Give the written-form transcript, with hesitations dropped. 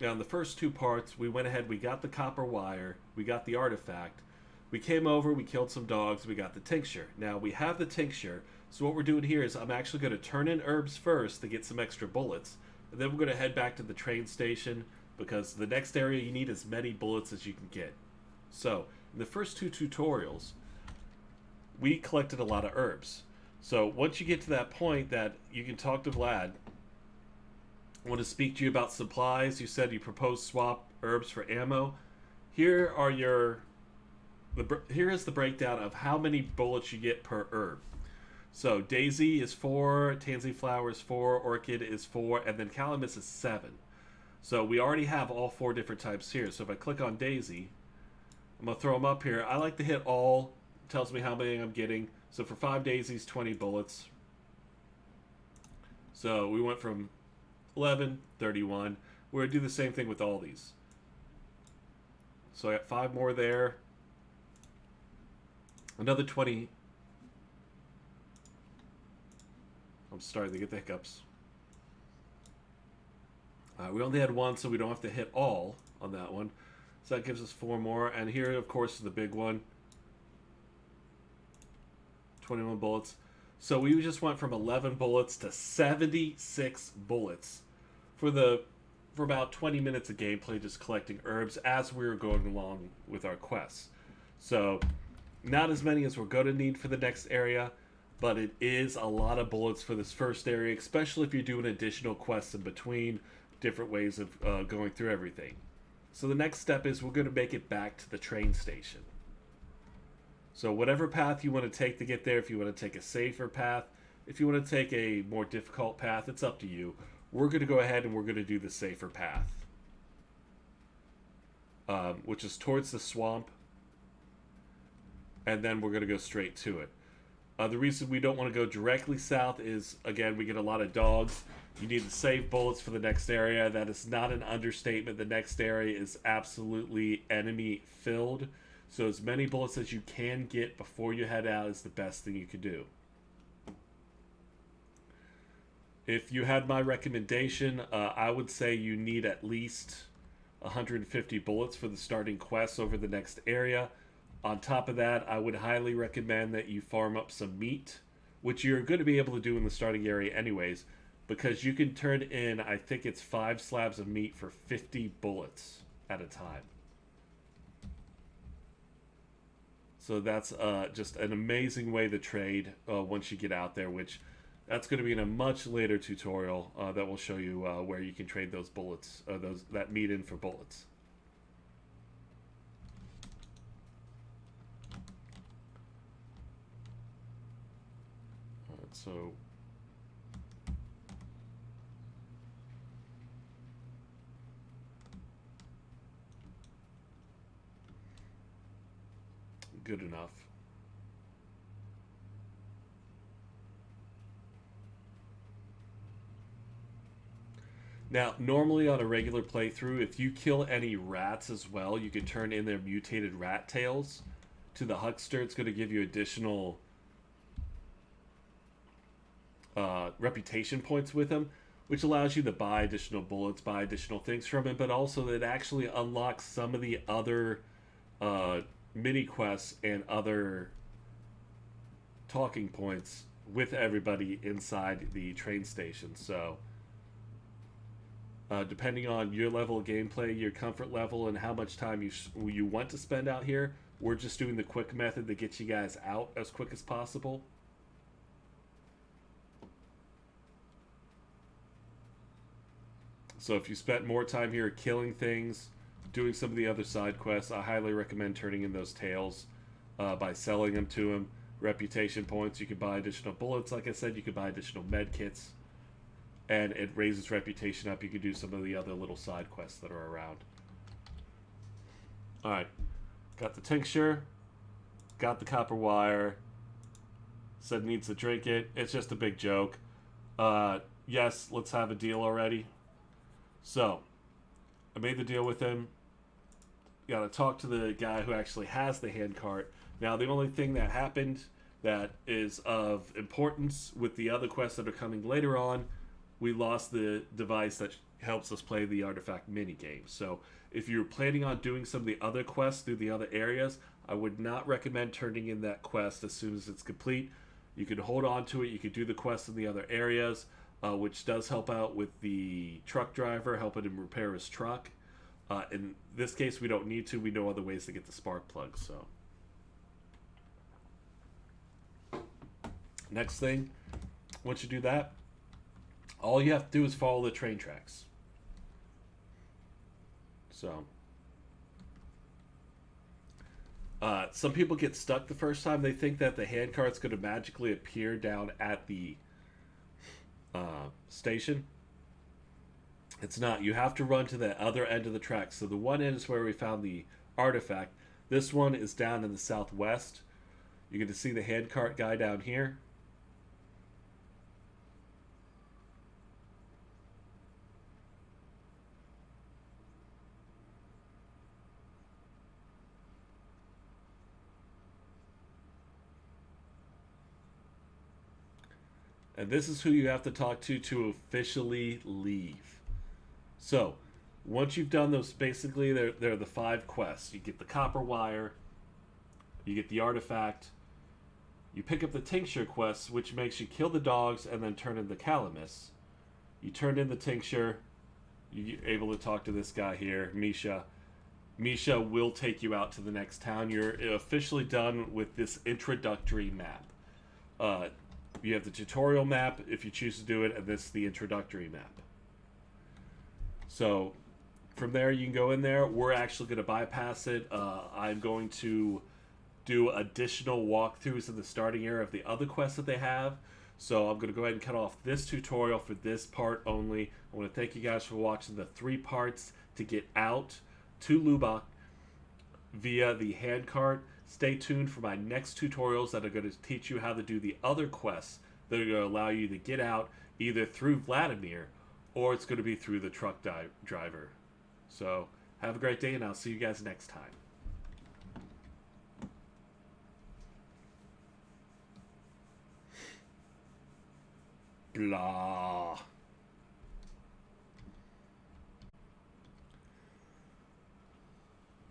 Now, in the first two parts, we went ahead, we got the copper wire, we got the artifact, we came over, we killed some dogs, we got the tincture. Now, we have the tincture, so what we're doing here is I'm actually going to turn in herbs first to get some extra bullets, and then we're going to head back to the train station because the next area you need as many bullets as you can get. So, in the first two tutorials, we collected a lot of herbs. So, once you get to that point that you can talk to Vlad, I want to speak to you about supplies. You said you proposed swap herbs for ammo. Here are here is the breakdown of how many bullets you get per herb. So daisy is 4, tansy flower is 4, orchid is 4, and then calamus is 7. So we already have all 4 different types here. So if I click on daisy, I'm going to throw them up here. I like to hit all. It tells me how many I'm getting. So for 5 daisies, 20 bullets. So we went from 11, 31. We're going to do the same thing with all these. So I got 5 more there. Another 20. I'm starting to get the hiccups. We only had 1, so we don't have to hit all on that one. So that gives us 4 more. And here, of course, is the big one. 21 bullets. So we just went from 11 bullets to 76 bullets for about 20 minutes of gameplay, just collecting herbs as we were going along with our quests. So not as many as we're going to need for the next area, but it is a lot of bullets for this first area, especially if you're doing additional quests in between, different ways of going through everything. So the next step is we're going to make it back to the train station. So whatever path you want to take to get there, if you want to take a safer path, if you want to take a more difficult path, it's up to you. We're going to go ahead and we're going to do the safer path, which is towards the swamp, and then we're going to go straight to it. The reason we don't want to go directly south is, again, we get a lot of dogs. You need to save bullets for the next area. That is not an understatement. The next area is absolutely enemy filled. So as many bullets as you can get before you head out is the best thing you could do. If you had my recommendation, I would say you need at least 150 bullets for the starting quests over the next area. On top of that, I would highly recommend that you farm up some meat, which you're going to be able to do in the starting area anyways, because you can turn in, I think it's 5 slabs of meat for 50 bullets at a time. So that's just an amazing way to trade once you get out there, which that's going to be in a much later tutorial that will show you where you can trade those bullets, that meat in for bullets. Alright, so good enough. Now, normally on a regular playthrough, if you kill any rats as well, you can turn in their mutated rat tails to the huckster. It's going to give you additional reputation points with him, which allows you to buy additional bullets, buy additional things from him, but also it actually unlocks some of the other mini quests and other talking points with everybody inside the train station. So depending on your level of gameplay, your comfort level, and how much time you want to spend out here, we're just doing the quick method that gets you guys out as quick as possible. So if you spent more time here killing things, doing some of the other side quests, I highly recommend turning in those tails by selling them to him. Reputation points, you can buy additional bullets, like I said, you can buy additional med kits, and it raises reputation up. You can do some of the other little side quests that are around. Alright, got the tincture, got the copper wire, said needs to drink it. It's just a big joke. Yes, let's have a deal already. So, I made the deal with him. Got to talk to the guy who actually has the handcart. Now, the only thing that happened that is of importance with the other quests that are coming later on, we lost the device that helps us play the artifact mini game. So if you're planning on doing some of the other quests through the other areas, I would not recommend turning in that quest as soon as it's complete. You can hold on to it. You can do the quest in the other areas, which does help out with the truck driver, helping him repair his truck. In this case, we don't need to. We know other ways to get the spark plugs. So, next thing, once you do that, all you have to do is follow the train tracks. So, some people get stuck the first time. They think that the handcart's going to magically appear down at the station. It's not. You have to run to the other end of the track. So the one end is where we found the artifact. This one is down in the southwest. You get to see the handcart guy down here. And this is who you have to talk to officially leave. So, once you've done those, basically, they're the 5 quests. You get the copper wire, you get the artifact, you pick up the tincture quest, which makes you kill the dogs and then turn in the calamus. You turn in the tincture, you're able to talk to this guy here, Misha. Misha will take you out to the next town. You're officially done with this introductory map. You have the tutorial map if you choose to do it, and this is the introductory map. So from there, you can go in there. We're actually going to bypass it. I'm going to do additional walkthroughs in the starting area of the other quests that they have. So I'm going to go ahead and cut off this tutorial for this part only. I want to thank you guys for watching the 3 parts to get out to Lubbock via the handcart. Stay tuned for my next tutorials that are going to teach you how to do the other quests that are going to allow you to get out either through Vladimir or it's going to be through the truck driver. So have a great day, and I'll see you guys next time. Blah.